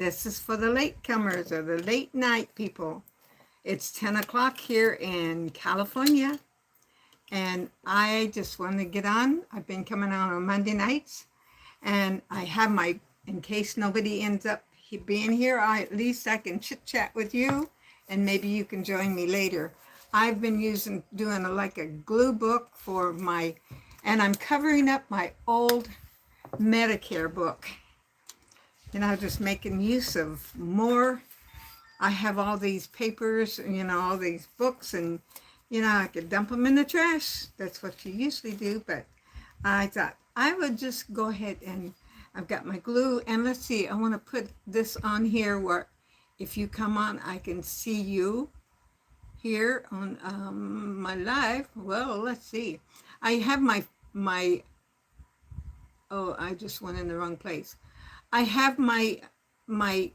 This is for the latecomers or the late night people. It's 10 o'clock here in California, and I just wanted to get on. I've been coming on Monday nights, and I have in case nobody ends up being here, at least I can chit chat with you, and maybe you can join me later. I've been doing like a glue book and I'm covering up my old Medicare book. Just making use of more. I have all these papers, all these books, and, I could dump them in the trash. That's what you usually do, but I thought I would just go ahead and I've got my glue, and let's see, I want to put this on here where if you come on, I can see you here on my live. Well, let's see. I have oh, I just went in the wrong place. I have my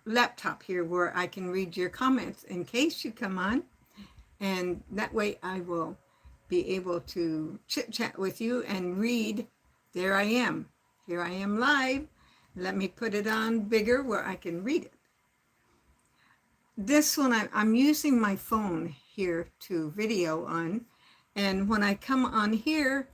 laptop here where I can read your comments in case you come on, and that way I will be able to chit chat with you and read. There I am. Here I am live. Let me put it on bigger where I can read it. This one, I'm using my phone here to video on, and when I come on here,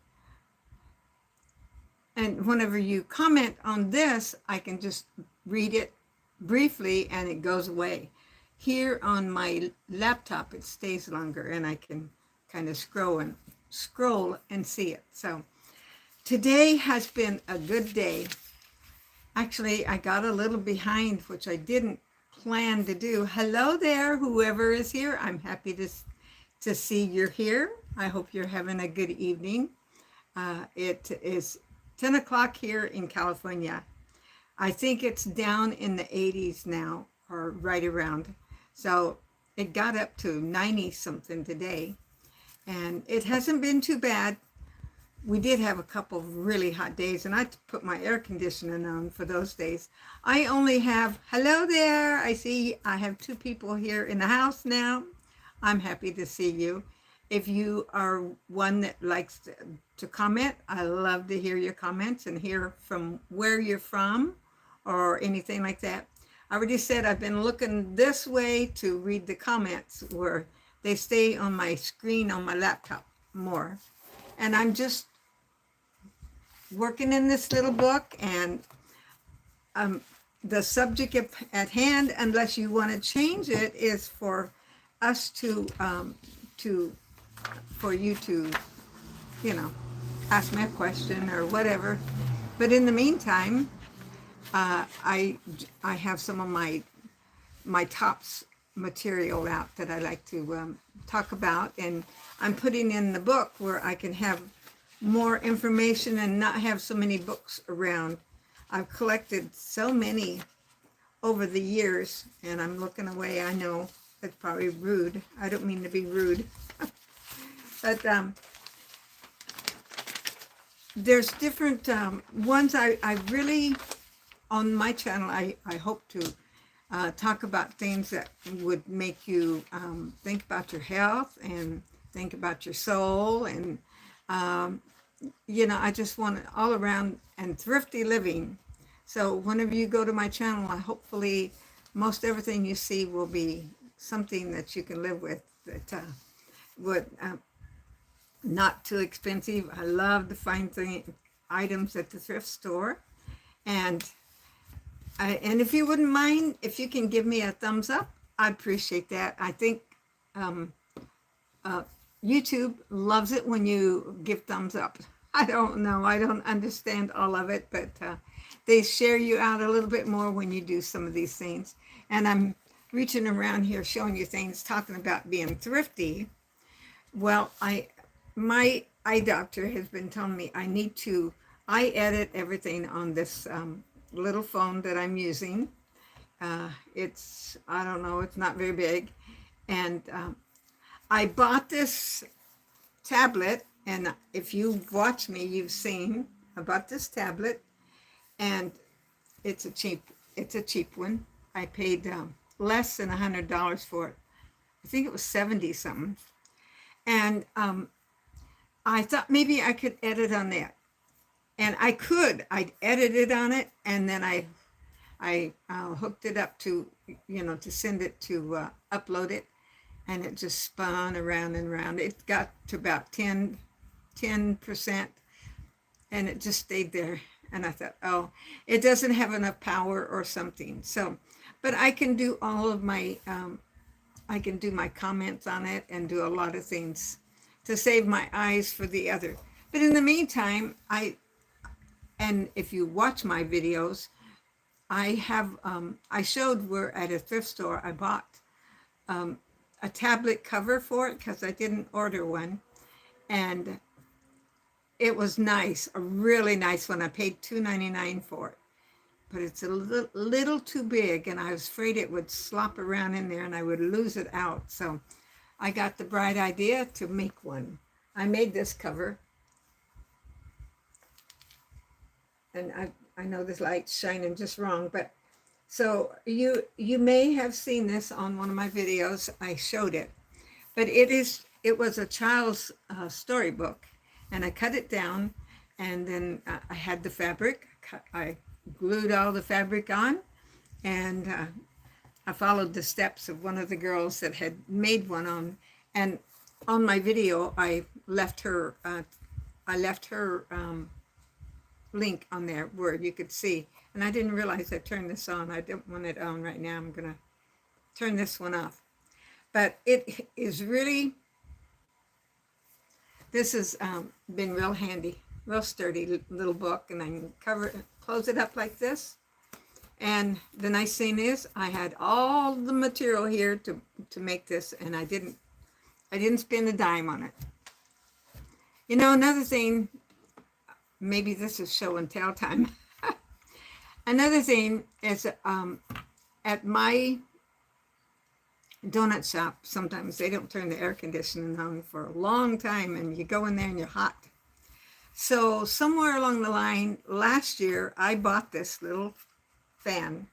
and whenever you comment on this, I can just read it briefly and it goes away. Here on my laptop, it stays longer and I can kind of scroll and see it. So today has been a good day. Actually, I got a little behind, which I didn't plan to do. Hello there, whoever is here. I'm happy to see you're here. I hope you're having a good evening. It is 10 o'clock here in California. I think it's down in the 80s now, or right around. So it got up to 90 something today, and it hasn't been too bad. We did have a couple of really hot days, and I put my air conditioning on for those days. I only have, hello there, I see I have 2 people here in the house now. I'm happy to see you. If you are one that likes to comment, I love to hear your comments and hear from where you're from or anything like that. I already said I've been looking this way to read the comments where they stay on my screen on my laptop more. And I'm just working in this little book, and the subject at hand, unless you want to change it, is for us for you to, ask me a question or whatever. But in the meantime, I have some of my tops material out that I like to talk about, and I'm putting in the book where I can have more information and not have so many books around. I've collected so many over the years, and I'm looking away. I know that's probably rude. I don't mean to be rude. But there's different ones I really, on my channel, I hope to talk about things that would make you think about your health and think about your soul. And, I just want it all around, and thrifty living. So whenever you go to my channel, hopefully most everything you see will be something that you can live with, that would not too expensive. I love to find items at the thrift store. And if you wouldn't mind, if you can give me a thumbs up, I'd appreciate that. I think YouTube loves it when you give thumbs up. I don't know. I don't understand all of it, but they share you out a little bit more when you do some of these things. And I'm reaching around here showing you things, talking about being thrifty. Well, my eye doctor has been telling me I edit everything on this little phone that I'm using. It's, I don't know, it's not very big. And I bought this tablet, and if you've watched me, you've seen I bought this tablet, and it's a cheap one. I paid less than $100 for it. I think it was 70 something. And I thought maybe I could edit on that. And I could. I'd edited on it, and then I hooked it up to, to send it to upload it, and it just spun around and around. It got to about 10%, and it just stayed there. And I thought, oh, it doesn't have enough power or something. So, but I can do all of my, I can do my comments on it and do a lot of things to save my eyes for the other. But in the meantime, and if you watch my videos, I have, I showed where at a thrift store I bought a tablet cover for it because I didn't order one. And it was nice, a really nice one. I paid $2.99 for it. But it's a little too big, and I was afraid it would slop around in there and I would lose it out. So I got the bright idea to make one. I made this cover. And I know this light's shining just wrong, but so you may have seen this on one of my videos. I showed it, but it was a child's storybook, and I cut it down, and then I had the fabric. I glued all the fabric on, and I followed the steps of one of the girls that had made one on. And on my video, I left her link on there where you could see. And I didn't realize I turned this on. I don't want it on right now. I'm gonna turn this one off. But it is really, this has been real handy, real sturdy little book, and I can close it up like this. And the nice thing is I had all the material here to make this, and I didn't spend a dime on it. Another thing, maybe this is show and tell time. Another thing is at my donut shop, sometimes they don't turn the air conditioning on for a long time, and you go in there and you're hot. So somewhere along the line, last year, I bought this little fan.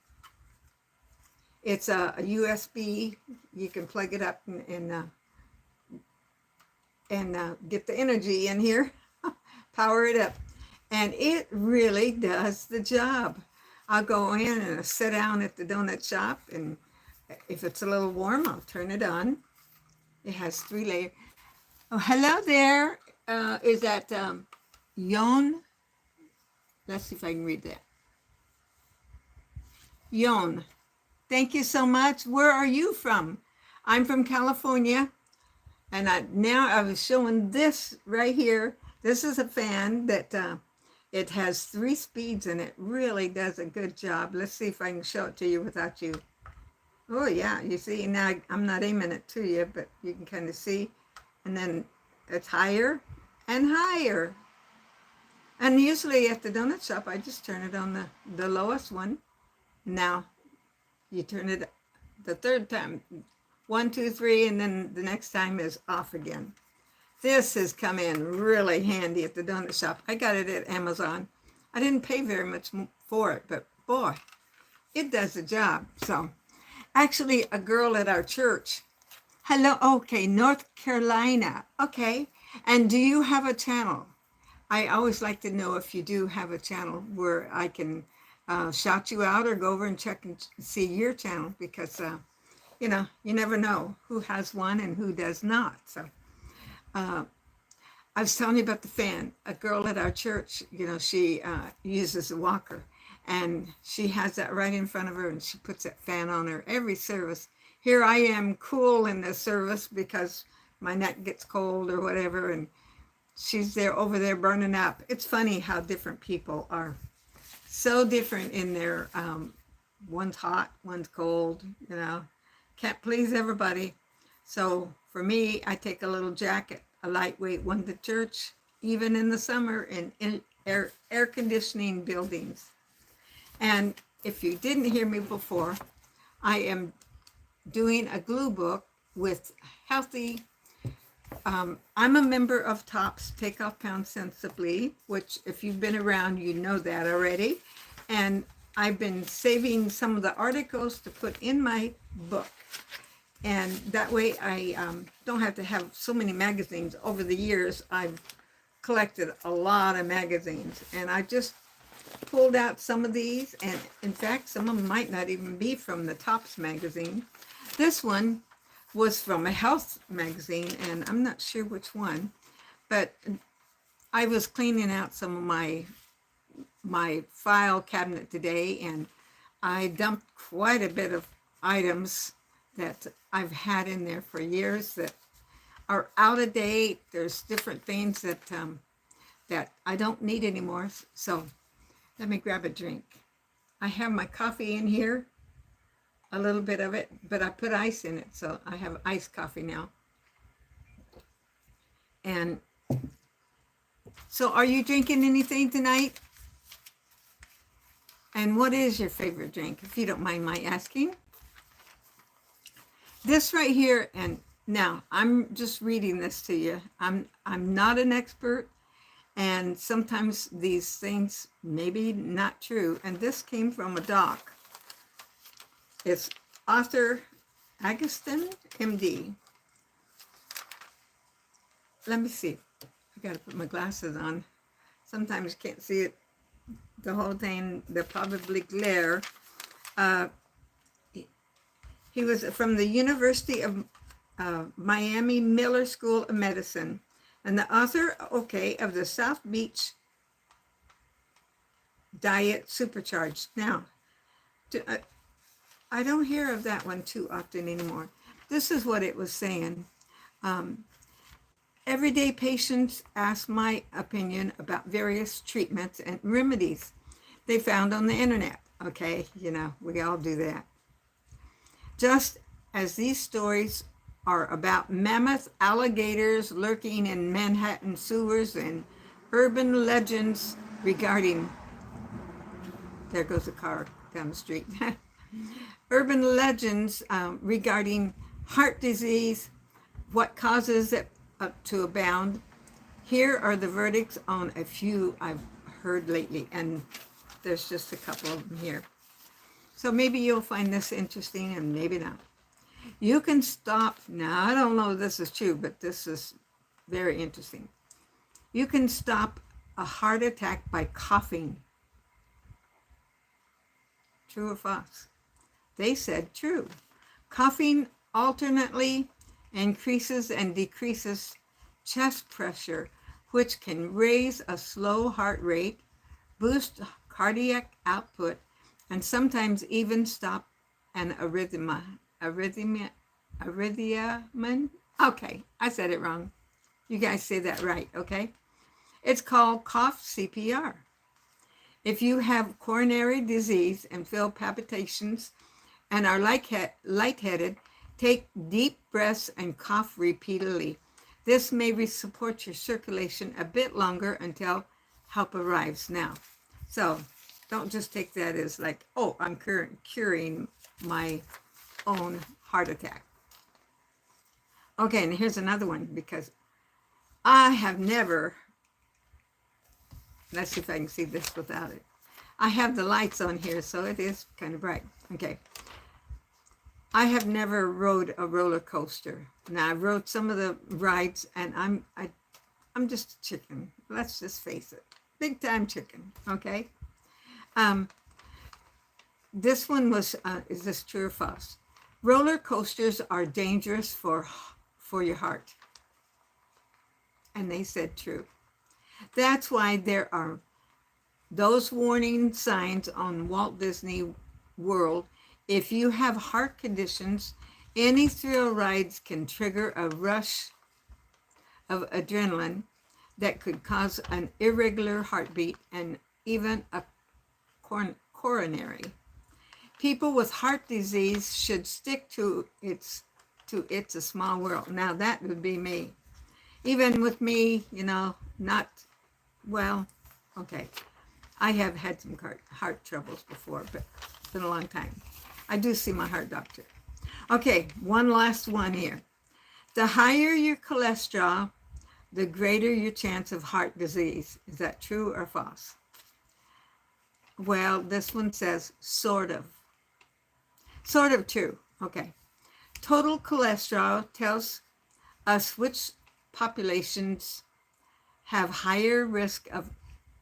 It's a USB. You can plug it up and get the energy in here, power it up. And it really does the job. I'll go in and sit down at the donut shop, and if it's a little warm, I'll turn it on. It has 3 layers. Oh, hello there. Is that Yon? Let's see if I can read that. Yon, thank you so much. Where are you from? I'm from California, and I was showing this right here. This is a fan that it has 3 speeds, and it really does a good job. Let's see if I can show it to you without you. Oh yeah, you see, now I'm not aiming it to you, but you can kind of see. And then it's higher and higher. And usually at the donut shop, I just turn it on the lowest one. Now you turn it the 3rd time, 1, 2, 3, and then the next time is off again. This has come in really handy at the donut shop. I got it at Amazon. I didn't pay very much for it, but boy, it does the job. So actually, a girl at our church, hello, okay, North Carolina, okay, and do you have a channel? I always like to know if you do have a channel where I can shout you out or go over and check and see your channel, because, you never know who has one and who does not. So I was telling you about the fan. A girl at our church, she uses a walker, and she has that right in front of her, and she puts that fan on her every service. Here I am cool in the service because my neck gets cold or whatever, and she's over there burning up. It's funny how different people are. So different in their, one's hot, one's cold, can't please everybody. So for me, I take a little jacket, a lightweight one to church, even in the summer, in air conditioning buildings. And if you didn't hear me before, I am doing a glue book with healthy, I'm a member of TOPS, Take Off Pounds Sensibly, which if you've been around, you know that already. And I've been saving some of the articles to put in my book. And that way I don't have to have so many magazines. Over the years, I've collected a lot of magazines, and I just pulled out some of these, and in fact, some of them might not even be from the Tops magazine. This one was from a health magazine, and I'm not sure which one, but I was cleaning out some of my file cabinet today, and I dumped quite a bit of items that I've had in there for years that are out of date. There's different things that that I don't need anymore. So let me grab a drink. I have my coffee in here, a little bit of it, but I put ice in it, so I have iced coffee now. And so are you drinking anything tonight? And what is your favorite drink, if you don't mind my asking? This right here, and now I'm just reading this to you. I'm not an expert, and sometimes these things maybe not true. And this came from a doc. It's author Agustin, MD. Let me see. I gotta put my glasses on. Sometimes you can't see it the whole thing. They're probably glare. He was from the University of Miami Miller School of Medicine, and the author, of the South Beach Diet Supercharged. Now, I don't hear of that one too often anymore. This is what it was saying. Everyday patients ask my opinion about various treatments and remedies they found on the internet. Okay, we all do that. Just as these stories are about mammoth alligators lurking in Manhattan sewers and urban legends regarding, there goes a car down the street, urban legends regarding heart disease, what causes it to abound. Here are the verdicts on a few I've heard lately, and there's just a couple of them here. So maybe you'll find this interesting and maybe not. You can stop, now I don't know if this is true, but this is very interesting. You can stop a heart attack by coughing. True or false? They said true. Coughing alternately increases and decreases chest pressure, which can raise a slow heart rate, boost cardiac output, and sometimes even stop an arrhythmia. Okay, I said it wrong. You guys say that right, okay? It's called cough CPR. If you have coronary disease and feel palpitations and are lightheaded, take deep breaths and cough repeatedly. This may support your circulation a bit longer until help arrives. Now, so don't just take that as like, oh, I'm curing my own heart attack. Okay, and here's another one, because I have never, let's see if I can see this without it. I have the lights on here, so it is kind of bright. Okay. I have never rode a roller coaster. Now, I rode some of the rides, and I'm just a chicken. Let's just face it. Big time chicken, okay? This one was, is this true or false? Roller coasters are dangerous for your heart. And they said true. That's why there are those warning signs on Walt Disney World. If you have heart conditions, any thrill rides can trigger a rush of adrenaline that could cause an irregular heartbeat and even a coronary. People with heart disease should stick to It's a Small World. Now that would be me. Even with me, not, well, okay. I have had some heart troubles before, but it's been a long time. I do see my heart doctor. Okay, one last one here. The higher your cholesterol, the greater your chance of heart disease. Is that true or false? Well, this one says sort of. Sort of true. Okay. Total cholesterol tells us which populations have higher risk of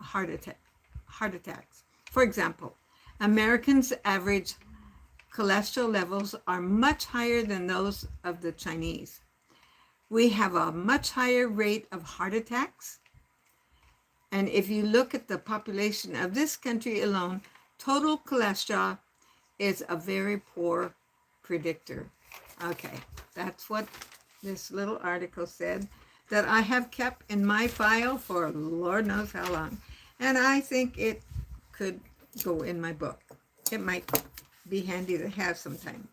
heart attacks. For example, Americans' average cholesterol levels are much higher than those of the Chinese. We have a much higher rate of heart attacks. And if you look at the population of this country alone, total cholesterol is a very poor predictor. Okay, that's what this little article said that I have kept in my file for Lord knows how long. And I think it could go in my book. It might be handy to have sometime.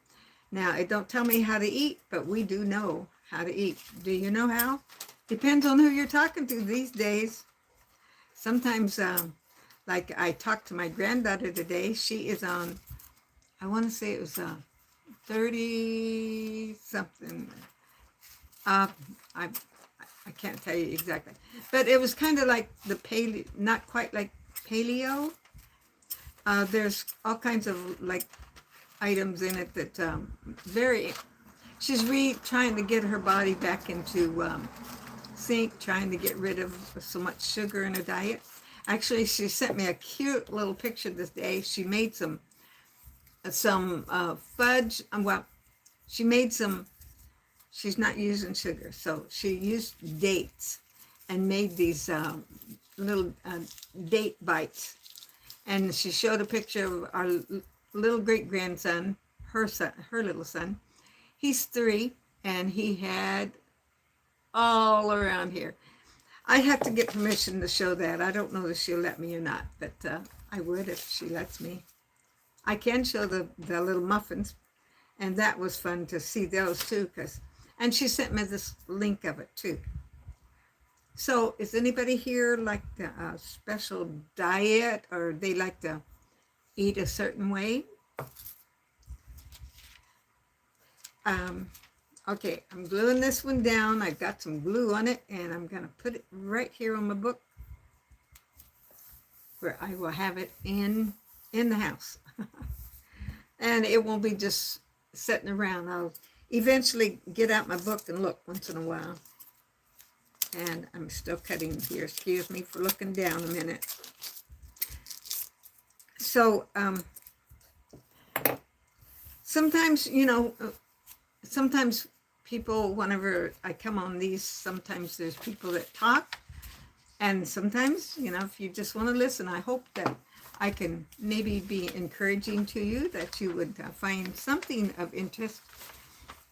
Now, it don't tell me how to eat, but we do know how to eat. Do you know how? Depends on who you're talking to these days. Sometimes, like I talked to my granddaughter today, she is on, I want to say it was 30 something. I can't tell you exactly, but it was kind of like the paleo, not quite like paleo. There's all kinds of like items in it that she's trying to get her body back into sync, trying to get rid of so much sugar in her diet. Actually, she sent me a cute little picture this day. She made some fudge. Well, she made some. She's not using sugar, so she used dates and made these little date bites. And she showed a picture of our little great-grandson, her little son. He's 3, and he had all around here. I have to get permission to show that. I don't know if she'll let me or not, but I would if she lets me. I can show the little muffins, and that was fun to see those too, and she sent me this link of it too. So is anybody here like the special diet, or they like to eat a certain way? Okay, I'm gluing this one down. I've got some glue on it, and I'm going to put it right here on my book where I will have it in the house. And it won't be just sitting around. I'll eventually get out my book and look once in a while. And I'm still cutting here. Excuse me for looking down a minute. So, sometimes, sometimes people, whenever I come on these, sometimes there's people that talk. And sometimes, if you just want to listen, I hope that I can maybe be encouraging to you, that you would find something of interest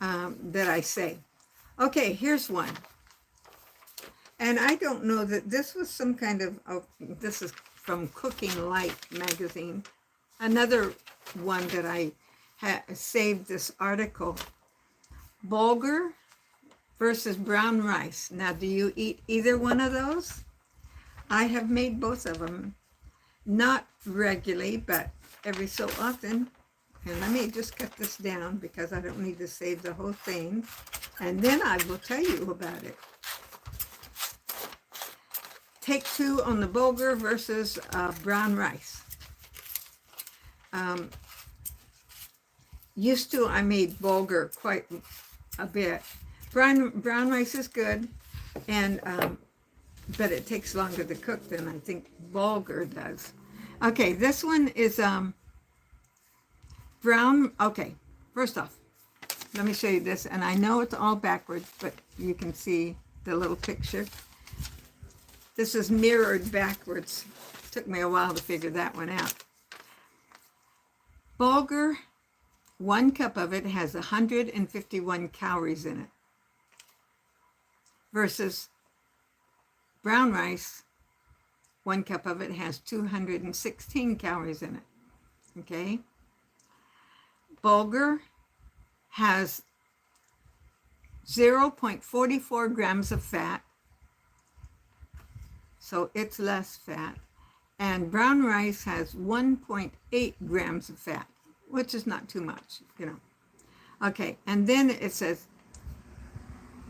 that I say. Okay, here's one. And I don't know that this was some kind of, this is from Cooking Light magazine. Another one that I saved this article. Bulgur versus brown rice. Now, do you eat either one of those? I have made both of them. Not regularly, but every so often. And let me just cut this down because I don't need to save the whole thing. And then I will tell you about it. Take 2 on the bulgur versus brown rice. Used to, I made bulgur quite a bit. Brown rice is good, and but it takes longer to cook than I think bulgur does. Okay, this one is brown. Okay, first off, let me show you this, and I know it's all backwards, but you can see the little picture. This is mirrored backwards. Took me a while to figure that one out. Bulgur, 1 cup of it has 151 calories in it. Versus brown rice, 1 cup of it has 216 calories in it. Okay? Bulgur has 0.44 grams of fat. So it's less fat. And brown rice has 1.8 grams of fat, which is not too much, Okay, and then it says,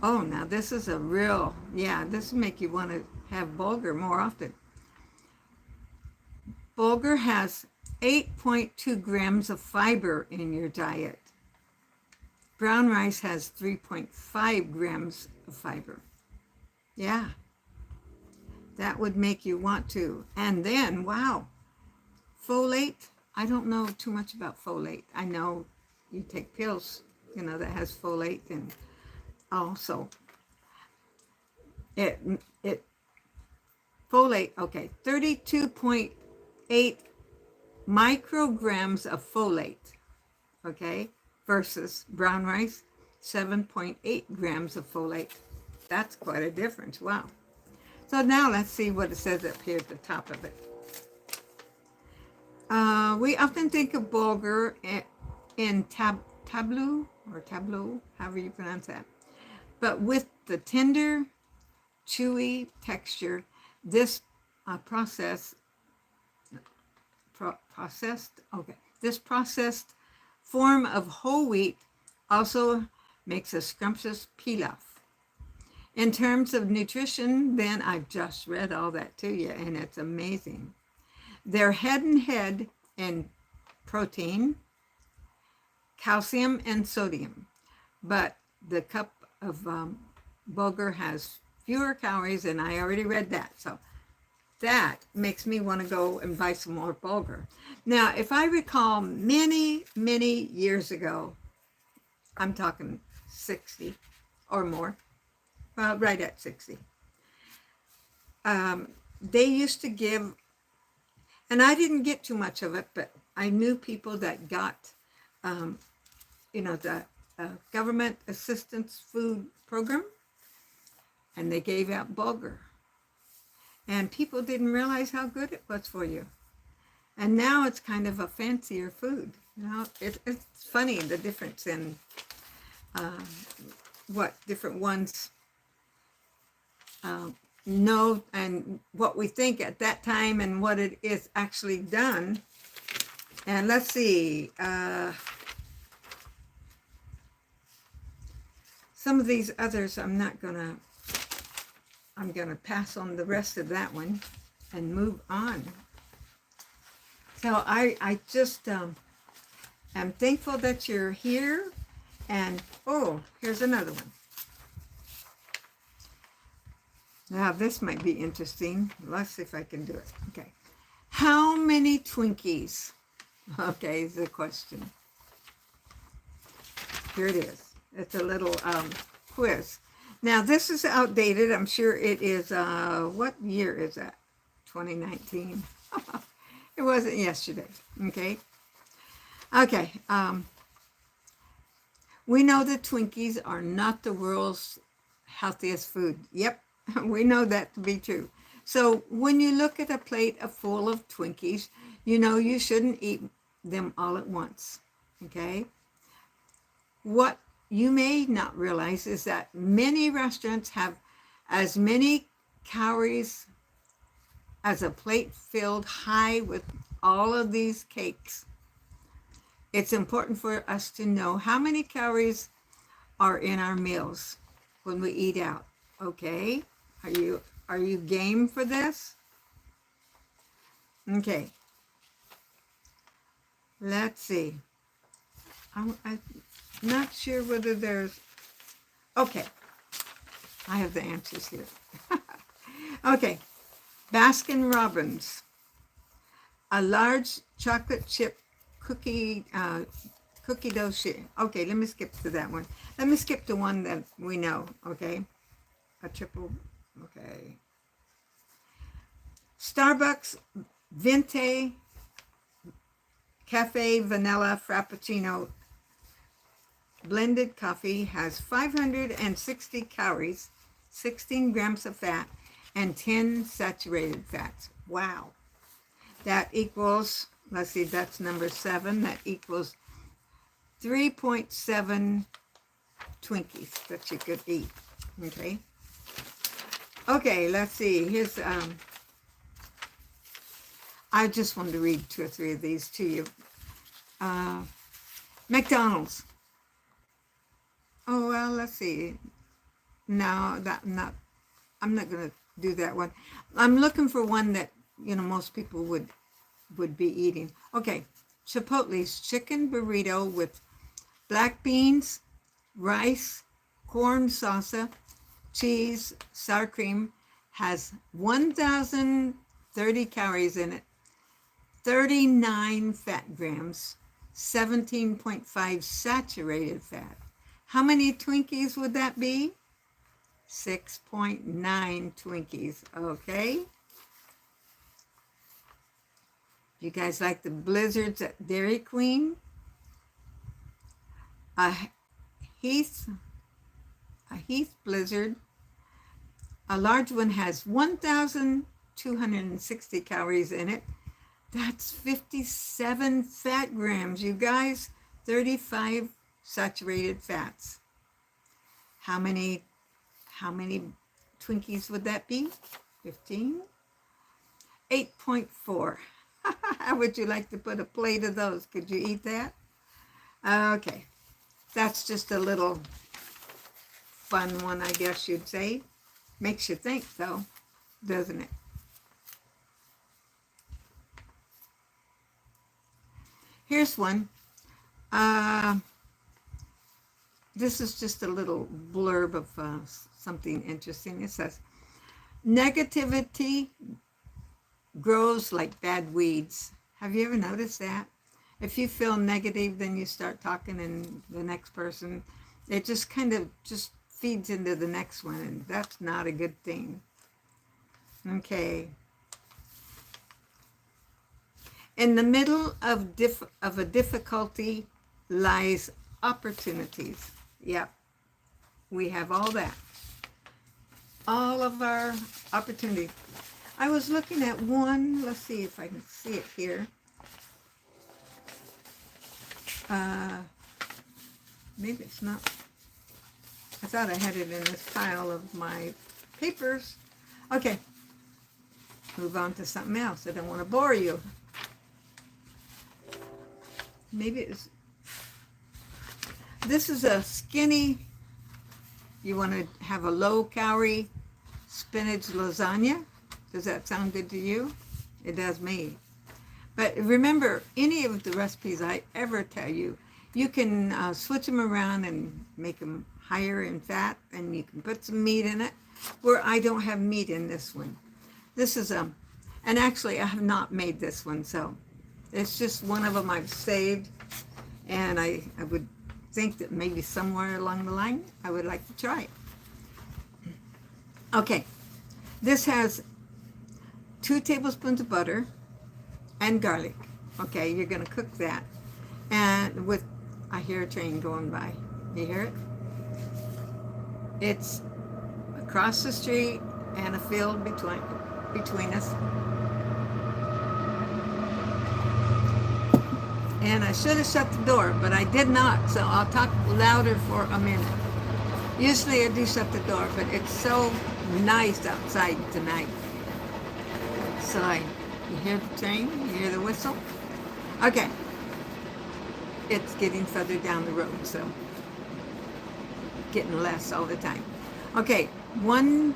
oh, now this is a real, this will make you want to have bulgur more often. Bulgur has 8.2 grams of fiber in your diet. Brown rice has 3.5 grams of fiber. That would make you want to. And then, wow, Folate, I don't know too much about folate. I know you take pills, that has folate, and also it folate, okay, 32.8 micrograms of folate, okay, versus brown rice, 7.8 grams of folate. That's quite a difference. Wow. So now let's see what it says up here at the top of it. We often think of bulgur in tableau, however you pronounce that. But with the tender, chewy texture, this processed form of whole wheat also makes a scrumptious pilaf. In terms of nutrition, then I've just read all that to you, and it's amazing. They're head and head in protein, calcium, and sodium, but the cup of bulgur has fewer calories, and I already read that, so that makes me want to go and buy some more bulgur. Now, if I recall, many years ago, I'm talking 60 or more, right at 60, they used to give, and I didn't get too much of it, but I knew people that got, the government assistance food program, and they gave out bulgur. And people didn't realize how good it was for you. And now it's kind of a fancier food. It's funny, the difference in what different ones know and what we think at that time and what it is actually done. And let's see, some of these others I'm gonna pass on the rest of that one and move on. So I just am thankful that you're here. And oh, here's another one. Now this might be interesting. Let's see if I can do it. Okay. How many Twinkies? Okay, is the question. Here it is. It's a little quiz. Now this is outdated. I'm sure it is, what year is that? 2019. It wasn't yesterday. Okay. Okay. We know that Twinkies are not the world's healthiest food. Yep, we know that to be true. So when you look at a plate full of Twinkies, you shouldn't eat them all at once. Okay. What you may not realize is that many restaurants have as many calories as a plate filled high with all of these cakes. It's important for us to know how many calories are in our meals when we eat out. Okay, are you game for this? Okay, let's see. I'm not sure whether there's, okay, I have the answers here. Okay, Baskin Robbins, a large chocolate chip cookie dough shit. Okay, let me skip to that one. Let me skip to one that we know. Okay, a triple. Okay, Starbucks Venti Cafe Vanilla Frappuccino blended coffee has 560 calories, 16 grams of fat, and 10 saturated fats. Wow, that equals, let's see, that's number 7. That equals 3.7 Twinkies that you could eat. Okay. Okay, let's see. Here's, I just wanted to read 2 or 3 of these to you. McDonald's. Oh, well, let's see. No, I'm not going to do that one. I'm looking for one that, most people would be eating. Okay, Chipotle's chicken burrito with black beans, rice, corn salsa, cheese, sour cream has 1,030 calories in it. 39 fat grams, 17.5 saturated fat. How many Twinkies would that be? 6.9 Twinkies, okay? You guys like the blizzards at Dairy Queen? A Heath blizzard. A large one has 1,260 calories in it. That's 57 fat grams, you guys. 35 saturated fats. How many Twinkies would that be? 15? 8.4. How would you like to put a plate of those? Could you eat that? Okay. That's just a little fun one, I guess you'd say. Makes you think, though, doesn't it? Here's one. This is just a little blurb of something interesting. It says, negativity grows like bad weeds. Have you ever noticed that? If you feel negative, then you start talking and the next person, it just kind of just feeds into the next one, and that's not a good thing. Okay. In the middle of a difficulty lies opportunities. Yep. We have all that. All of our opportunities. I was looking at one. Let's see if I can see it here. Maybe it's not. I thought I had it in this pile of my papers. Okay. Move on to something else. I don't want to bore you. Maybe it's. This is a skinny. You want to have a low-calorie spinach lasagna. Does that sound good to you? It does me. But remember, any of the recipes I ever tell you, you can switch them around and make them higher in fat, and you can put some meat in it, where I don't have meat in this one. This is and actually I have not made this one, so it's just one of them I've saved, and I would think that maybe somewhere along the line I would like to try it. Okay, this has 2 tablespoons of butter and garlic. Okay, you're going to cook that. And with, I hear a train going by. You hear it? It's across the street and a field between us. And I should have shut the door, but I did not, so I'll talk louder for a minute. Usually I do shut the door, but it's so nice outside tonight. So you hear the train, you hear the whistle. Okay. It's getting further down the road, so getting less all the time. Okay, we're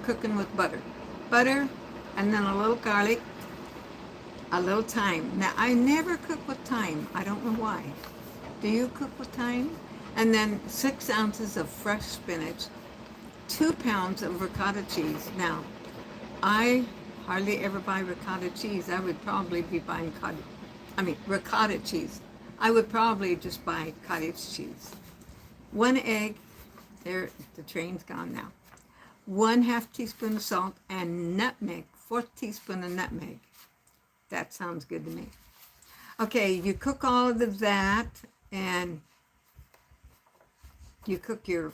cooking with butter. Butter, and then a little garlic, a little thyme. Now, I never cook with thyme. I don't know why. Do you cook with thyme? And then 6 ounces of fresh spinach, 2 pounds of ricotta cheese. Now, I hardly ever buy ricotta cheese. I would probably be buying ricotta cheese. I would probably just buy cottage cheese. 1 egg. There, the train's gone now. 1/2 teaspoon of salt and nutmeg. 1/4 teaspoon of nutmeg. That sounds good to me. Okay, you cook all of that, and you cook to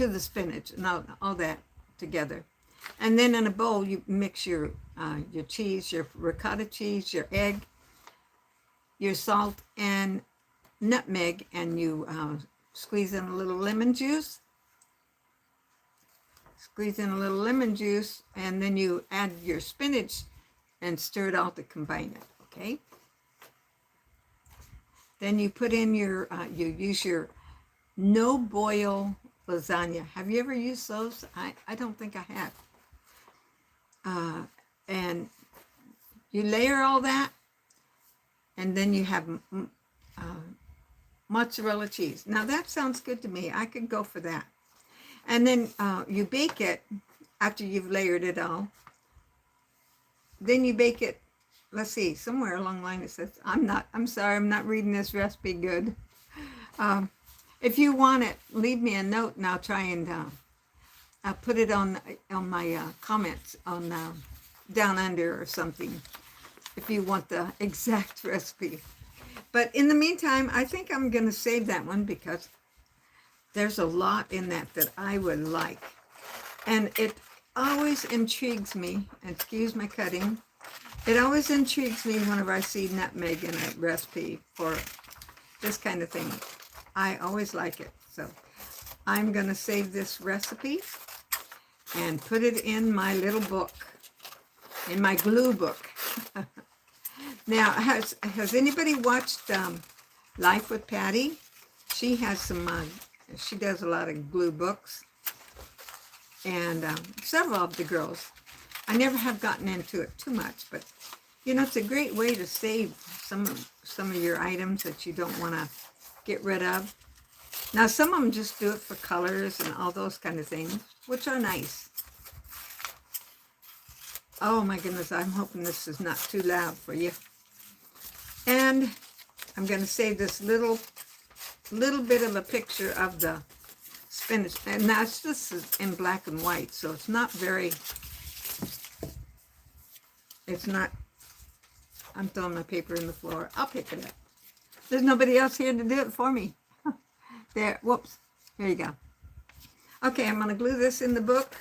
the spinach and all that together. And then in a bowl, you mix your cheese, your ricotta cheese, your egg, your salt, and nutmeg, and you squeeze in a little lemon juice. Squeeze in a little lemon juice, and then you add your spinach and stir it all to combine it, okay? Then you put in you use your no-boil lasagna. Have you ever used those? I don't think I have. And you layer all that, and then you have mozzarella cheese. Now that sounds good to me. I could go for that. And then you bake it after you've layered it all then you bake it. Let's see, somewhere along the line it says, I'm sorry, I'm not reading this recipe good. If you want it, leave me a note and I'll try and I'll put it on my comments on down under or something, if you want the exact recipe. But in the meantime, I think I'm going to save that one because there's a lot in that I would like. And it always intrigues me, excuse my cutting, it always intrigues me whenever I see nutmeg in a recipe for this kind of thing. I always like it. So I'm going to save this recipe and put it in my little book, in my glue book. Now, has anybody watched Life with Patti? She has some, she does a lot of glue books. And several of the girls. I never have gotten into it too much, but you know, it's a great way to save some of your items that you don't want to get rid of. Now, some of them just do it for colors and all those kind of things, which are nice. Oh my goodness, I'm hoping this is not too loud for you. And I'm going to save this little bit of a picture of the spinach, and this is in black and white, so it's not very, it's not, I'm throwing my paper in the floor. I'll pick it up. There's nobody else here to do it for me. There, whoops, here you go. Okay, I'm going to glue this in the book,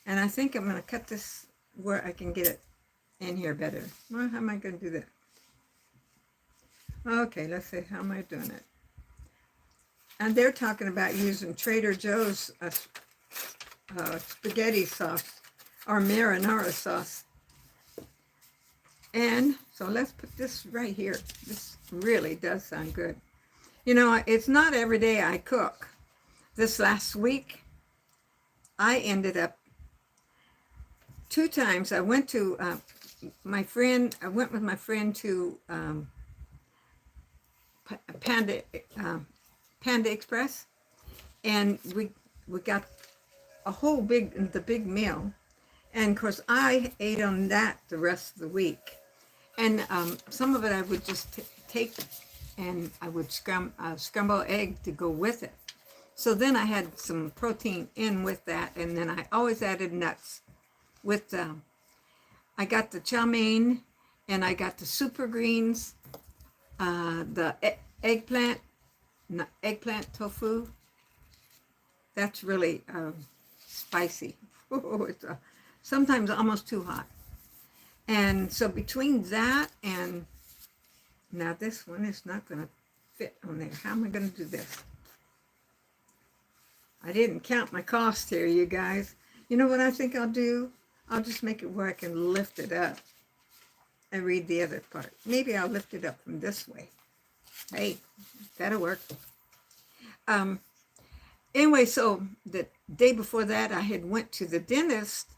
and I think I'm going to cut this where I can get it in here better. Well, how am I going to do that? Okay, let's see, how am I doing it? And they're talking about using Trader Joe's spaghetti sauce or marinara sauce. And so let's put this right here. This really does sound good. You know, it's not every day I cook. This last week, I ended up 2 times. I went to my friend. I went with my friend to Panda Express, and we got a whole big meal, and of course I ate on that the rest of the week, and some of it I would just take and I would scramble egg to go with it. So then I had some protein in with that, and then I always added nuts with I got the chow mein, and I got the super greens, the eggplant tofu. That's really spicy. It's sometimes almost too hot. And so between that and now this one is not going to fit on there. How am I going to do this? I didn't count my cost here, you guys. You know what I think I'll do? I'll just make it where I can lift it up and read the other part. Maybe I'll lift it up from this way. Hey, that'll work. Anyway, so the day before that, I had went to the dentist,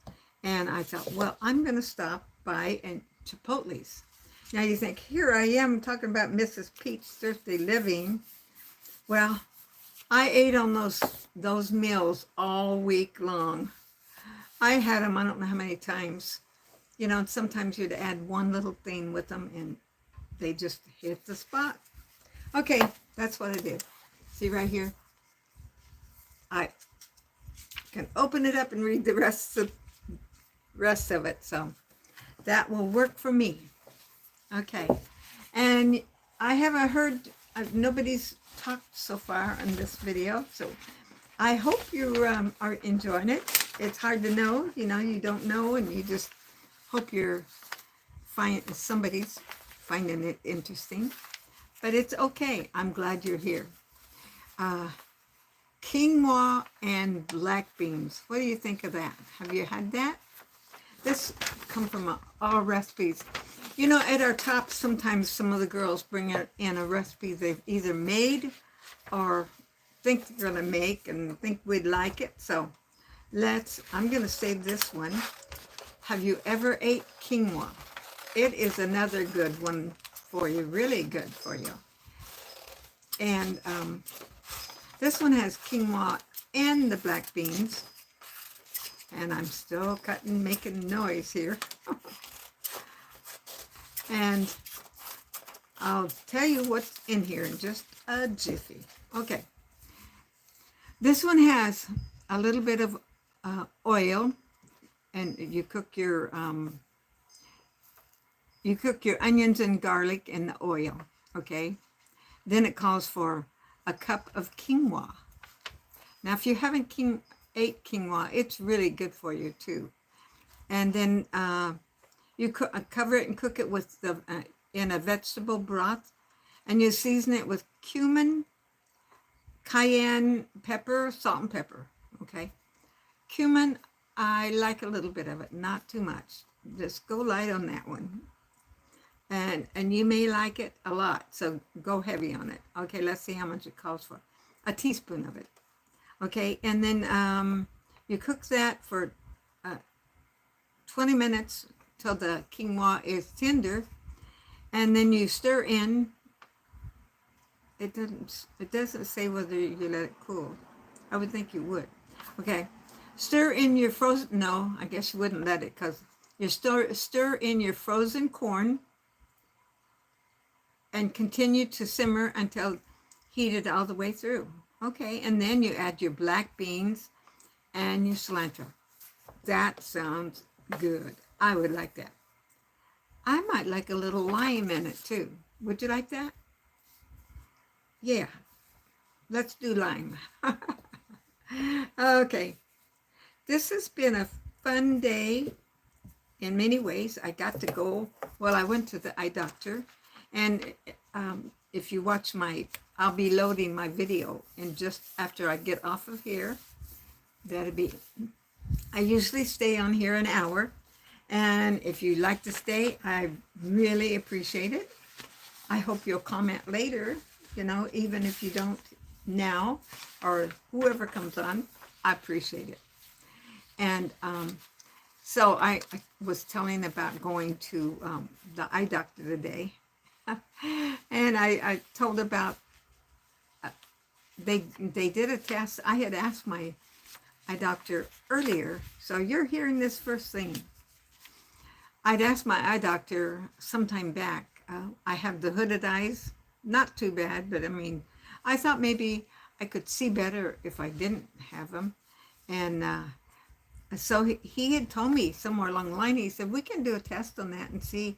and I thought, well, I'm going to stop by Chipotle's. Now you think, here I am talking about Mrs. Pete's Thrifty Living. Well, I ate on those meals all week long. I had them, I don't know how many times. You know, sometimes you'd add one little thing with them, and they just hit the spot. Okay, that's what I did. See right here? I can open it up and read the rest of it. So that will work for me. Okay. And I haven't heard, nobody's talked so far in this video. So I hope you are enjoying it. It's hard to know, you know, you don't know, and you just hope somebody's finding it interesting. But it's okay. I'm glad you're here. Quinoa and black beans. What do you think of that? Have you had that? This comes from all recipes. You know, at our top, sometimes some of the girls bring in a recipe they've either made or think they're going to make and think we'd like it. So I'm going to save this one. Have you ever ate quinoa? It is another good one for you, really good for you. And this one has quinoa and the black beans. And I'm still making noise here. And I'll tell you what's in here in just a jiffy. Okay. This one has a little bit of oil, and you cook your onions and garlic in the oil. Okay. Then it calls for a cup of quinoa. Now, if you haven't ate quinoa, it's really good for you too. And then you cover it and cook it with in a vegetable broth, and you season it with cumin, cayenne pepper, salt and pepper. Okay, cumin, I like a little bit of it, not too much. Just go light on that one. And you may like it a lot, so go heavy on it. Okay, let's see how much it calls for. A teaspoon of it. Okay, and then you cook that for 20 minutes till the quinoa is tender, and then you stir in. It doesn't say whether you let it cool. I would think you would. Okay, stir in your frozen. No, I guess you wouldn't let it, because you stir in your frozen corn, and continue to simmer until heated all the way through. Okay, and then you add your black beans and your cilantro. That sounds good. I would like that. I might like a little lime in it too. Would you like that? Yeah, let's do lime. Okay, this has been a fun day in many ways. I got to go, well, I went to the eye doctor, and if you watch I'll be loading my video, and just after I get off of here, I usually stay on here an hour, and if you like to stay, I really appreciate it. I hope you'll comment later, even if you don't now, or whoever comes on, I appreciate it. And so I was telling about going to the eye doctor today, and I told about, they did a test. I had asked my eye doctor earlier, so you're hearing this first thing. I'd asked my eye doctor sometime back. I have the hooded eyes, not too bad, but I mean, I thought maybe I could see better if I didn't have them. And so he had told me somewhere along the line, he said, we can do a test on that and see.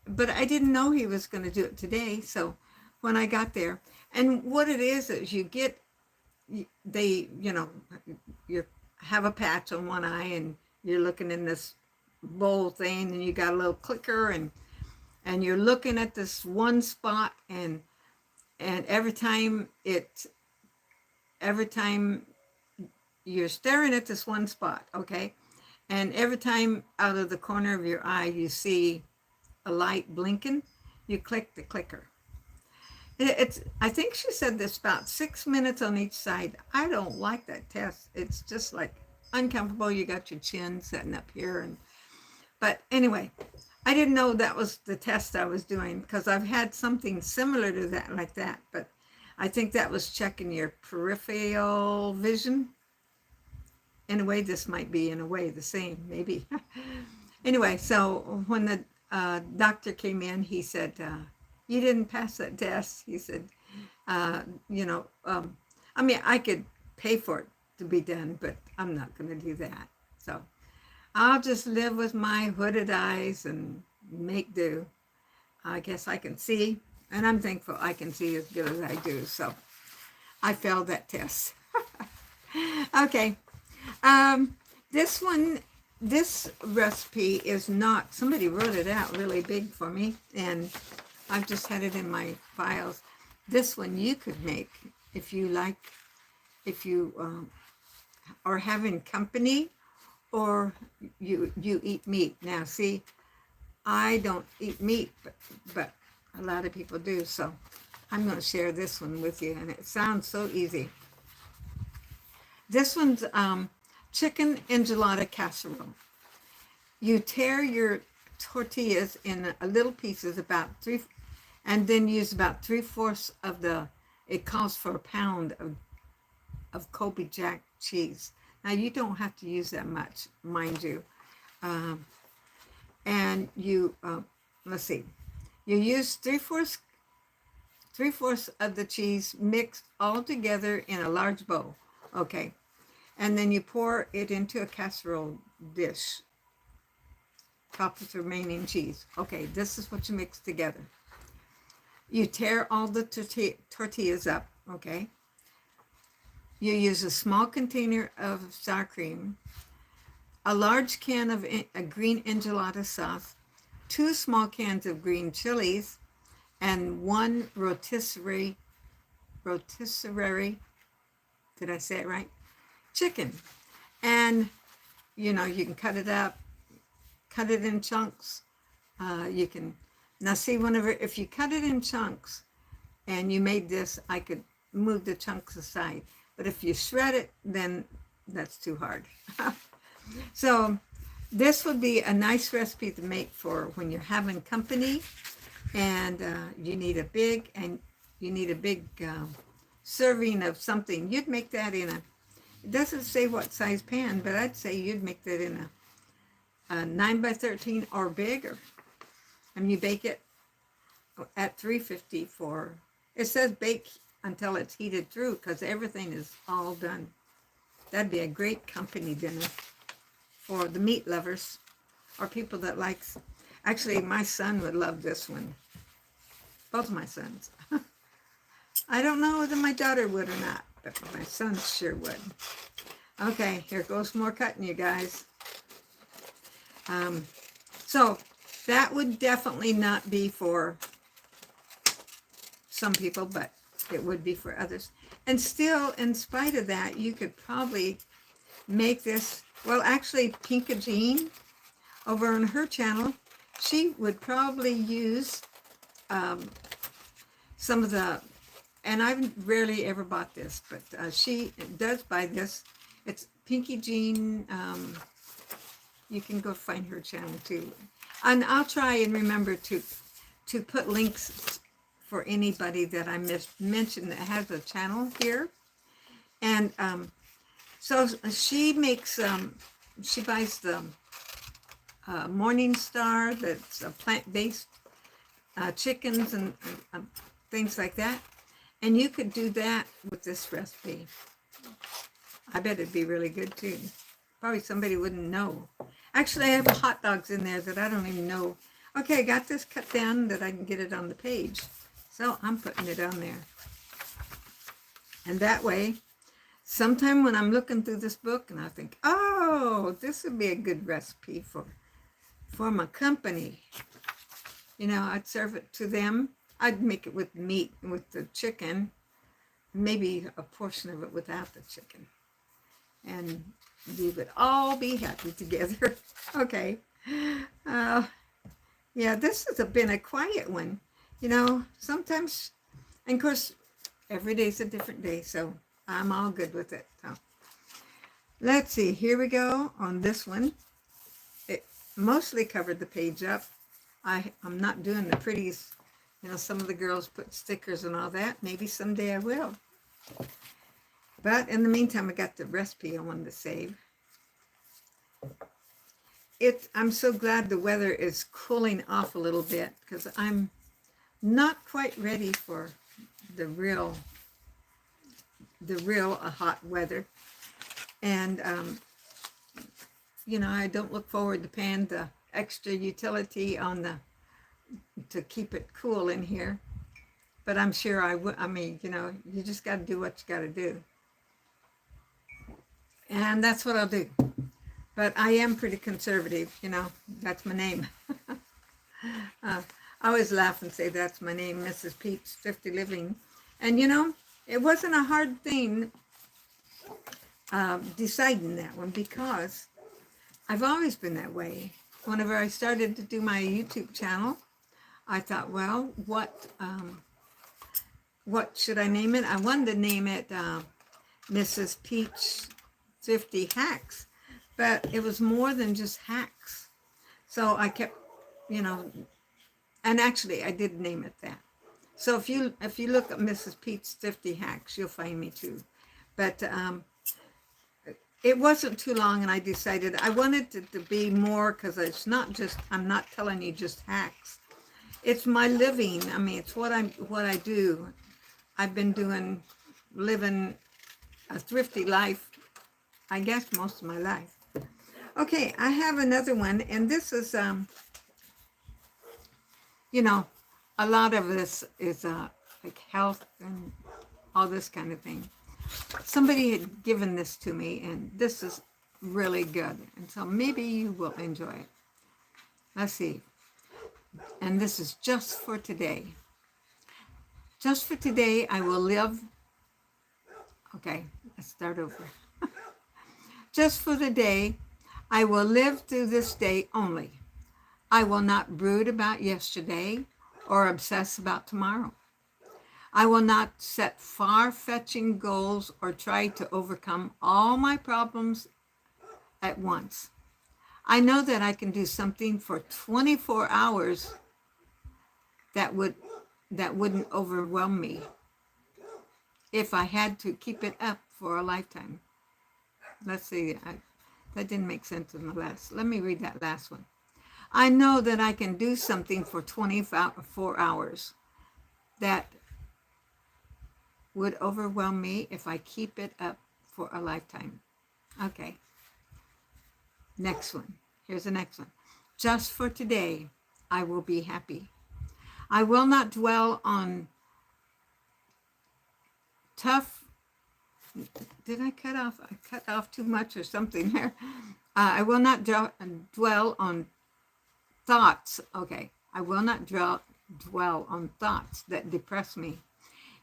But I didn't know he was going to do it today. So when I got there, and what it is you have a patch on one eye, and you're looking in this bowl thing, and you got a little clicker, and you're looking at this one spot, and every time you're staring at this one spot, okay, and every time out of the corner of your eye you see a light blinking, you click the clicker. I think she said this about 6 minutes on each side. I don't like that test. It's just like uncomfortable. You got your chin sitting up here, but anyway, I didn't know that was the test I was doing, because I've had something similar to that, like that, but I think that was checking your peripheral vision. In a way, this might be in a way the same, maybe. Anyway, so when the doctor came in, he said, you didn't pass that test. He said, I mean, I could pay for it to be done, but I'm not going to do that. So I'll just live with my hooded eyes and make do. I guess I can see, and I'm thankful I can see as good as I do. So I failed that test. Okay. This recipe is not, somebody wrote it out really big for me, and I've just had it in my files. This one you could make if you are having company, or you eat meat. Now, see, I don't eat meat, but a lot of people do, so I'm going to share this one with you, and it sounds so easy. This one's chicken enchilada casserole. You tear your tortillas in little pieces, about 3, and then use about 3/4 of it calls for a pound of Colby Jack cheese. Now, you don't have to use that much, mind you. And you, let's see, You use three-fourths of the cheese mixed all together in a large bowl. Okay. And then you pour it into a casserole dish. Top with the remaining cheese. Okay, this is what you mix together. You tear all the tortillas up. Okay. You use a small container of sour cream, a large can of a green enchilada sauce, 2 small cans of green chilies, and 1 rotisserie, did I say it right? Chicken. And, you know, you can cut it up, cut it in chunks. You can, now see, whenever, if you cut it in chunks and you made this, I could move the chunks aside. But if you shred it, then that's too hard. So this would be a nice recipe to make for when you're having company and you need a big serving of something. You'd make that in a, it doesn't say what size pan, but I'd say you'd make that in a 9 by 13 or bigger. And you bake it at 350 for, it says bake until it's heated through because everything is all done. That'd be a great company dinner for the meat lovers or people that likes, actually my son would love this one. Both my sons. I don't know whether my daughter would or not, but my son sure would. Okay, here goes more cutting, you guys. So that would definitely not be for some people, but it would be for others. And still, in spite of that, you could probably make this, well, actually, Patti Jean, over on her channel, she would probably use some of the, and I've rarely ever bought this, but she does buy this. It's Patti Jean. You can go find her channel too. And I'll try and remember to put links for anybody that I mentioned that has a channel here. And so she makes, she buys the Morning Star, that's plant-based chickens and things like that. And you could do that with this recipe. I bet it'd be really good too. Probably somebody wouldn't know. Actually, I have hot dogs in there that I don't even know. Okay, I got this cut down that I can get it on the page. So I'm putting it on there. And that way, sometime when I'm looking through this book and I think, oh, this would be a good recipe for my company. You know, I'd serve it to them. I'd make it with meat, with the chicken, maybe a portion of it without the chicken. And we would all be happy together. Okay. Yeah, this has been a quiet one. You know, sometimes, and of course, every day's a different day, so I'm all good with it. So, let's see, here we go on this one. It mostly covered the page up. I'm not doing the pretties. You know, some of the girls put stickers and all that. Maybe someday I will. But in the meantime, I got the recipe I wanted to save. I'm so glad the weather is cooling off a little bit because I'm not quite ready for the real hot weather. And, you know, I don't look forward to paying the extra utility on to keep it cool in here. But I'm sure I would. I mean, you know, you just got to do what you got to do. And that's what I'll do. But I am pretty conservative, you know, that's my name. I always laugh and say that's my name, Mrs. Pete's Thrifty Living. And, you know, it wasn't a hard thing deciding that one because I've always been that way. Whenever I started to do my YouTube channel, I thought, well, what should I name it? I wanted to name it Mrs. Pete's Thrifty Hacks, but it was more than just hacks. So I kept, you know, and actually I did name it that. So if you look at Mrs. Pete's Thrifty Hacks, you'll find me too. But it wasn't too long, and I decided I wanted it to be more because it's not just, I'm not telling you just hacks. It's my living. I mean, it's what I do. I've been living a thrifty life, I guess, most of my life. Okay, I have another one, and this is, you know, a lot of this is like health and all this kind of thing. Somebody had given this to me, and this is really good, and so maybe you will enjoy it. Let's see. And this is just for today. Just for today, I will live. Okay, let's start over. Just for the day, I will live through this day only. I will not brood about yesterday or obsess about tomorrow. I will not set far-fetching goals or try to overcome all my problems at once. I know that I can do something for 24 hours that wouldn't overwhelm me if I had to keep it up for a lifetime. Let's see, that didn't make sense in the last. Let me read that last one. I know that I can do something for 24 hours that would overwhelm me if I keep it up for a lifetime. Okay. Next one. Here's the next one. Just for today, I will be happy. I will not dwell on tough. Did I cut off? I cut off too much or something there. I will not dwell on thoughts. Okay. I will not dwell on thoughts that depress me.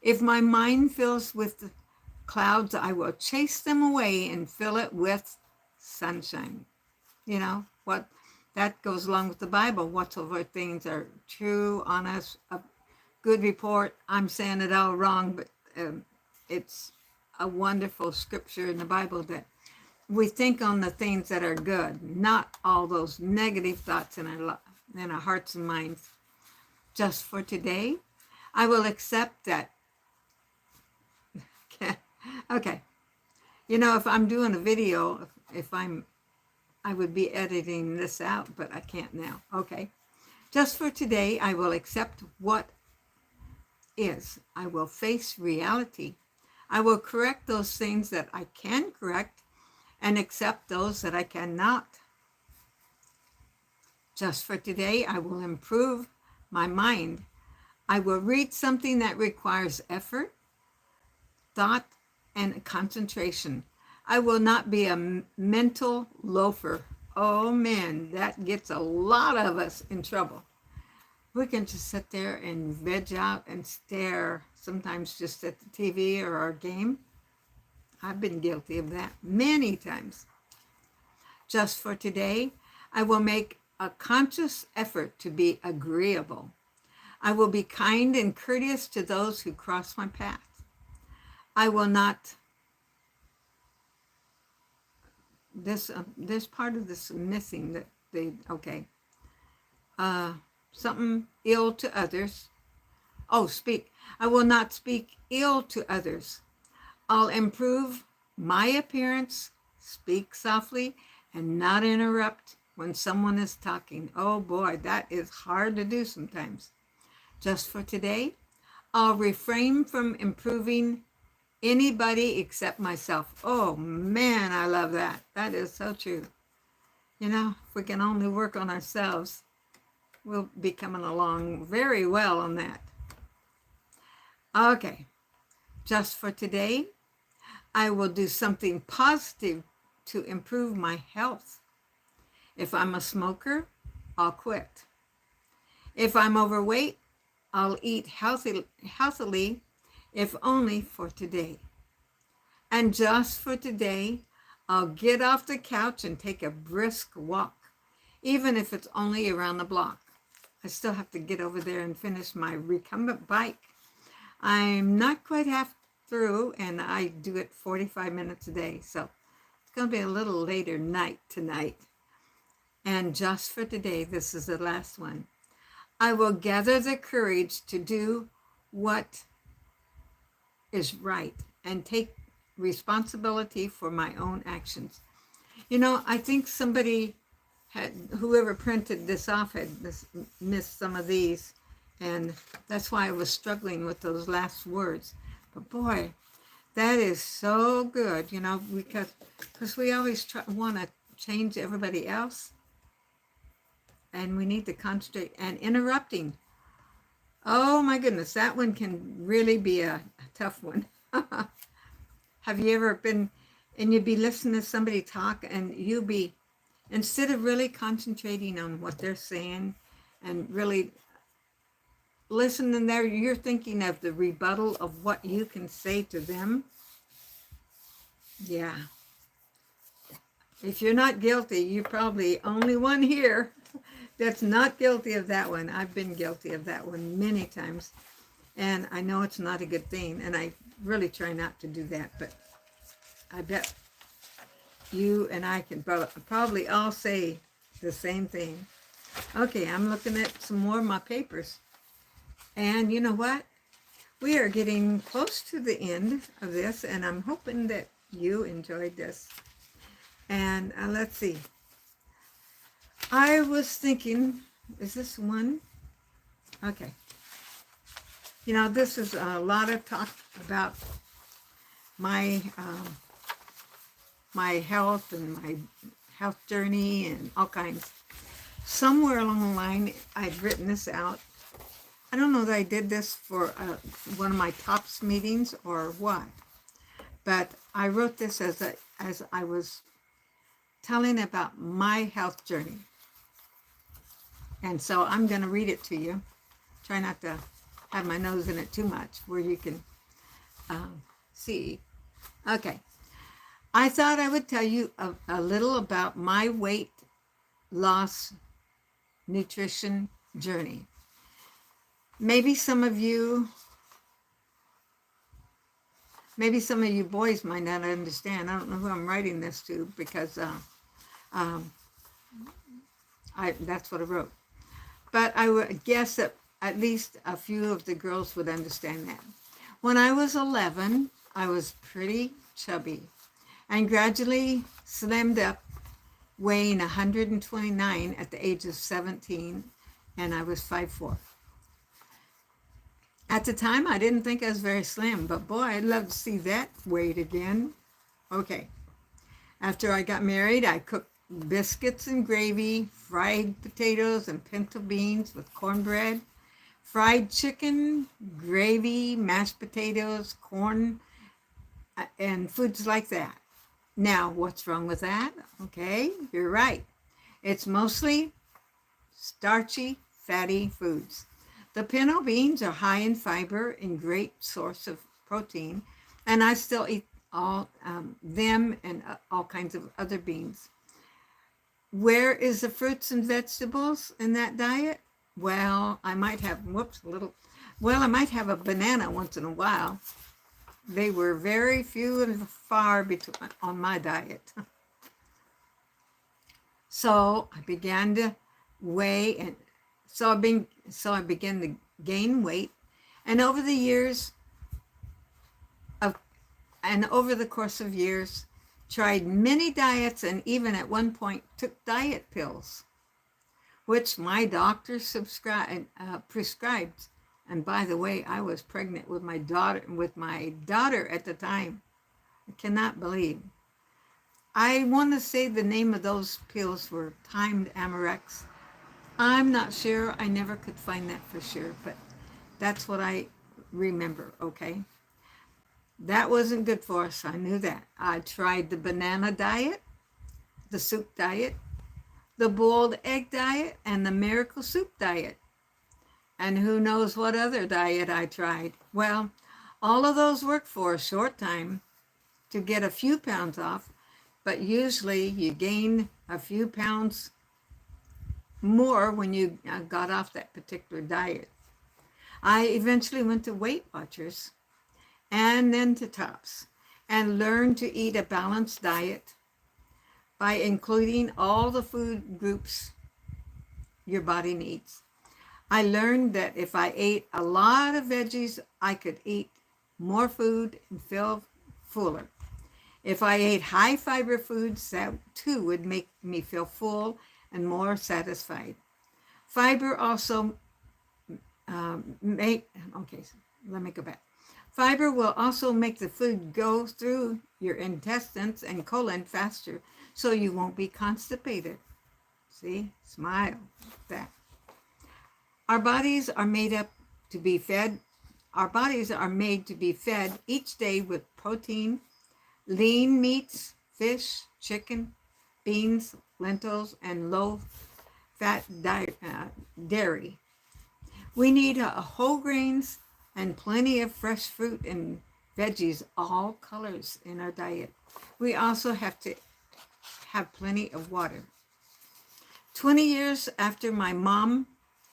If my mind fills with clouds, I will chase them away and fill it with sunshine. You know, what that goes along with the Bible. Whatsoever things are true, honest, a good report. I'm saying it all wrong, but it's a wonderful scripture in the Bible that we think on the things that are good, not all those negative thoughts in our hearts and minds. Just for today, I will accept that. Okay. You know, if I'm doing a video, I would be editing this out, but I can't now. Okay. Just for today, I will accept what is. I will face reality. I will correct those things that I can correct and accept those that I cannot. Just for today, I will improve my mind. I will read something that requires effort, thought, and concentration. I will not be a mental loafer. Oh man, that gets a lot of us in trouble. We can just sit there and veg out and stare, sometimes just at the TV or our game. I've been guilty of that many times. Just for today, I will make a conscious effort to be agreeable. I will be kind and courteous to those who cross my path. I will not, this part of this missing that okay. Something ill to others. Oh, speak. I will not speak ill to others. I'll improve my appearance, speak softly, and not interrupt when someone is talking. Oh boy, that is hard to do sometimes. Just for today, I'll refrain from improving anybody except myself. Oh man, I love that. That is so true. You know, if we can only work on ourselves, we'll be coming along very well on that. Okay, just for today, I will do something positive to improve my health. If I'm a smoker, I'll quit. If I'm overweight, I'll eat healthily, if only for today. And just for today, I'll get off the couch and take a brisk walk, even if it's only around the block. I still have to get over there and finish my recumbent bike. I'm not quite half through, and I do it 45 minutes a day, so it's going to be a little later night tonight. And just for today, this is the last one. I will gather the courage to do what is right and take responsibility for my own actions. You know, I think somebody whoever printed this off had missed some of these. And that's why I was struggling with those last words. But boy, that is so good, you know, because we always want to change everybody else. And we need to concentrate. And interrupting. Oh my goodness, that one can really be a tough one. Have you ever been, and you'd be listening to somebody talk and you be, instead of really concentrating on what they're saying and really listening there, you're thinking of the rebuttal of what you can say to them. Yeah. If you're not guilty, you're probably only one here that's not guilty of that one. I've been guilty of that one many times. And I know it's not a good thing. And I really try not to do that. But I bet you and I can probably all say the same thing. Okay, I'm looking at some more of my papers. And you know what? We are getting close to the end of this. And I'm hoping that you enjoyed this. And let's see. I was thinking, is this one? Okay. You know, this is a lot of talk about my my health and my health journey and all kinds. Somewhere along the line, I'd written this out. I don't know that I did this for one of my TOPS meetings or what, but I wrote this as I was telling about my health journey. And so I'm going to read it to you. Try not to have my nose in it too much where you can see. Okay. I thought I would tell you a little about my weight loss nutrition journey. Maybe some of you boys might not understand. I don't know who I'm writing this to because that's what I wrote. But I would guess that at least a few of the girls would understand that. When I was 11, I was pretty chubby and gradually slimmed up, weighing 129 at the age of 17, and I was 5'4". At the time, I didn't think I was very slim, but boy, I'd love to see that weight again. Okay. After I got married, I cooked biscuits and gravy, fried potatoes and pinto beans with cornbread, fried chicken, gravy, mashed potatoes, corn, and foods like that. Now, what's wrong with that? Okay, you're right. It's mostly starchy, fatty foods. The pinto beans are high in fiber and great source of protein, and I still eat all them and all kinds of other beans. Where is the fruits and vegetables in that diet? Well, I might have, I might have a banana once in a while. They were very few and far between on my diet. So I began to weigh, and so I began to gain weight, and over the course of years, tried many diets, and even at one point took diet pills, which my doctor prescribed. And by the way, I was pregnant with my daughter at the time. I cannot believe. I want to say the name of those pills were timed Amorex. I'm not sure. I never could find that for sure, but that's what I remember, okay? That wasn't good for us. I knew that. I tried the banana diet, the soup diet, the boiled egg diet, and the miracle soup diet. And who knows what other diet I tried. Well, all of those worked for a short time to get a few pounds off, but usually you gain a few pounds more when you got off that particular diet. I eventually went to Weight Watchers and then to TOPS and learned to eat a balanced diet by including all the food groups your body needs. I learned that if I ate a lot of veggies, I could eat more food and feel fuller. If I ate high fiber foods, that too would make me feel full and more satisfied. Fiber also okay, so let me go back. Fiber will also make the food go through your intestines and colon faster, so you won't be constipated. See, smile, that. Our bodies are made up to be fed. Our bodies are made to be fed each day with protein, lean meats, fish, chicken, beans, lentils, and low-fat dairy. We need whole grains and plenty of fresh fruit and veggies, all colors in our diet. We also have to have plenty of water. 20 years after my mom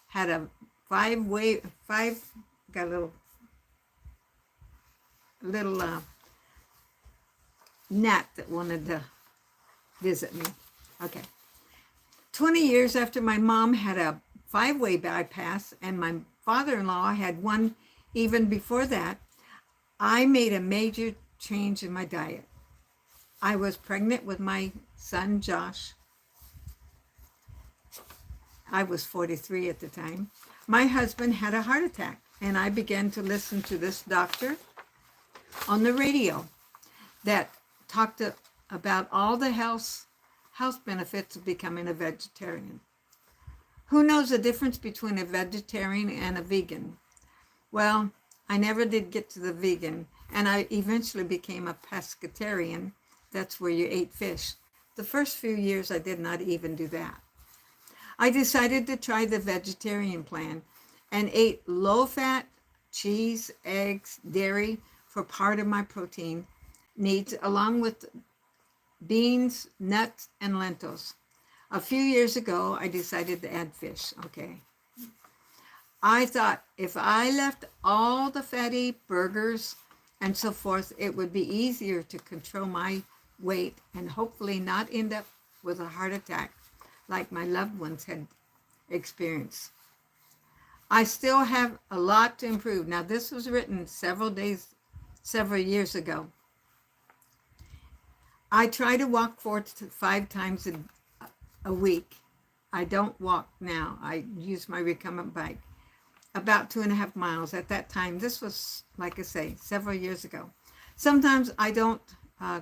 had a got a little gnat that wanted to visit me. Okay. 20 years after my mom had a 5-way bypass and my father-in-law had one even before that, I made a major change in my diet. I was pregnant with my son, Josh. I was 43 at the time. My husband had a heart attack, and I began to listen to this doctor on the radio that talked about all the health benefits of becoming a vegetarian. Who knows the difference between a vegetarian and a vegan? Well, I never did get to the vegan, and I eventually became a pescatarian. That's where you ate fish. The first few years, I did not even do that. I decided to try the vegetarian plan and ate low-fat, cheese, eggs, dairy for part of my protein needs, along with beans, nuts, and lentils. A few years ago, I decided to add fish, okay? I thought if I left all the fatty burgers and so forth, it would be easier to control my weight and hopefully not end up with a heart attack like my loved ones had experienced. I still have a lot to improve. Now, this was written several years ago. I try to walk 4 to 5 times a week. I don't walk now. I use my recumbent bike. About 2.5 miles at that time. This was, like I say, several years ago. Sometimes I don't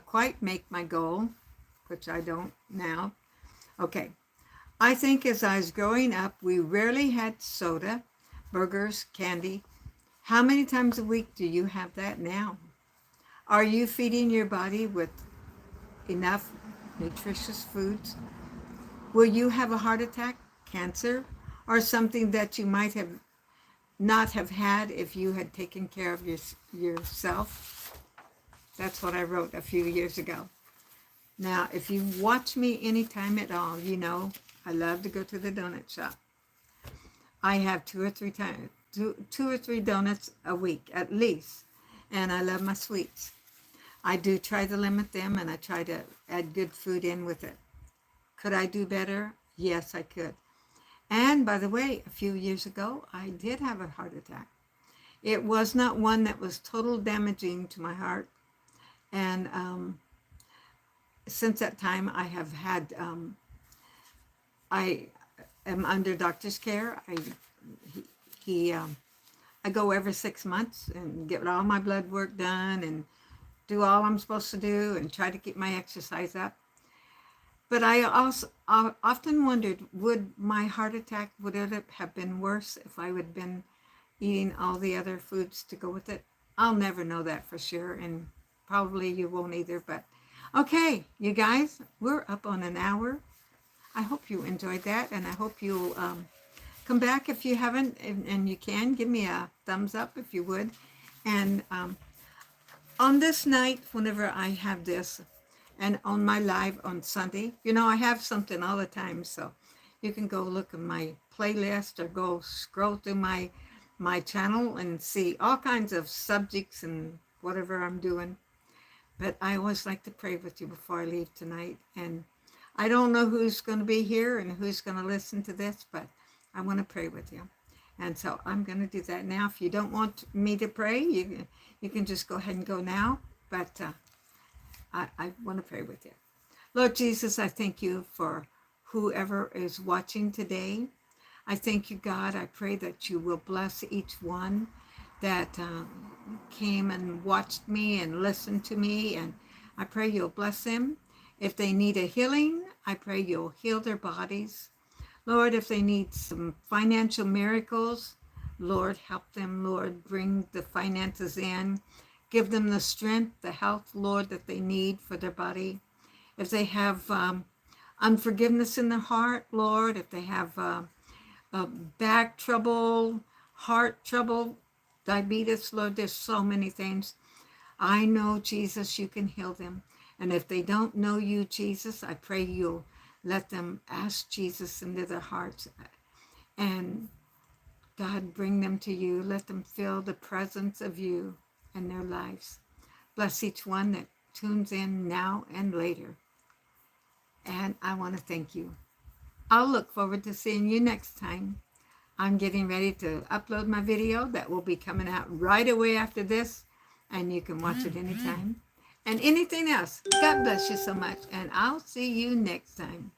quite make my goal, which I don't now. Okay. I think as I was growing up, we rarely had soda, burgers, candy. How many times a week do you have that now? Are you feeding your body with enough nutritious foods? Will you have a heart attack, cancer, or something that you might have not have had if you had taken care of yourself? That's what I wrote a few years ago. Now, if you watch me anytime at all, you know I love to go to the donut shop. I have 2 or 3 donuts a week at least, and I love my sweets. I do try to limit them, and I try to add good food in with it. Could I do better? Yes, I could. And by the way, a few years ago, I did have a heart attack. It was not one that was total damaging to my heart, and since that time, I have had. I am under doctor's care. I go every 6 months and get all my blood work done and do all I'm supposed to do and try to keep my exercise up. But I also often wondered, would my heart attack, would it have been worse if I would have been eating all the other foods to go with it? I'll never know that for sure, and probably you won't either. But okay, you guys, we're up on an hour. I hope you enjoyed that, and I hope you'll come back if you haven't, and you can. Give me a thumbs up if you would. And on this night, whenever I have this, and on my live on Sunday, you know, I have something all the time, so you can go look at my playlist or go scroll through my channel and see all kinds of subjects and whatever I'm doing. But I always like to pray with you before I leave tonight, and I don't know who's going to be here and who's going to listen to this, but I want to pray with you. And so I'm going to do that now. If you don't want me to pray, you can just go ahead and go now. But I want to pray with you. Lord Jesus, I thank you for whoever is watching today. I thank you, God. I pray that you will bless each one that came and watched me and listened to me. And I pray you'll bless them. If they need a healing, I pray you'll heal their bodies. Lord, if they need some financial miracles, Lord, help them, Lord, bring the finances in. Give them the strength, the health, Lord, that they need for their body. If they have unforgiveness in their heart, Lord, if they have back trouble, heart trouble, diabetes, Lord, there's so many things. I know, Jesus, you can heal them. And if they don't know you, Jesus, I pray you'll let them ask Jesus into their hearts. And God, bring them to you. Let them feel the presence of you in their lives. Bless each one that tunes in now and later. And I want to thank you. I'll look forward to seeing you next time. I'm getting ready to upload my video that will be coming out right away after this. And you can watch it anytime. And anything else. God bless you so much. And I'll see you next time.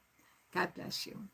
God bless you.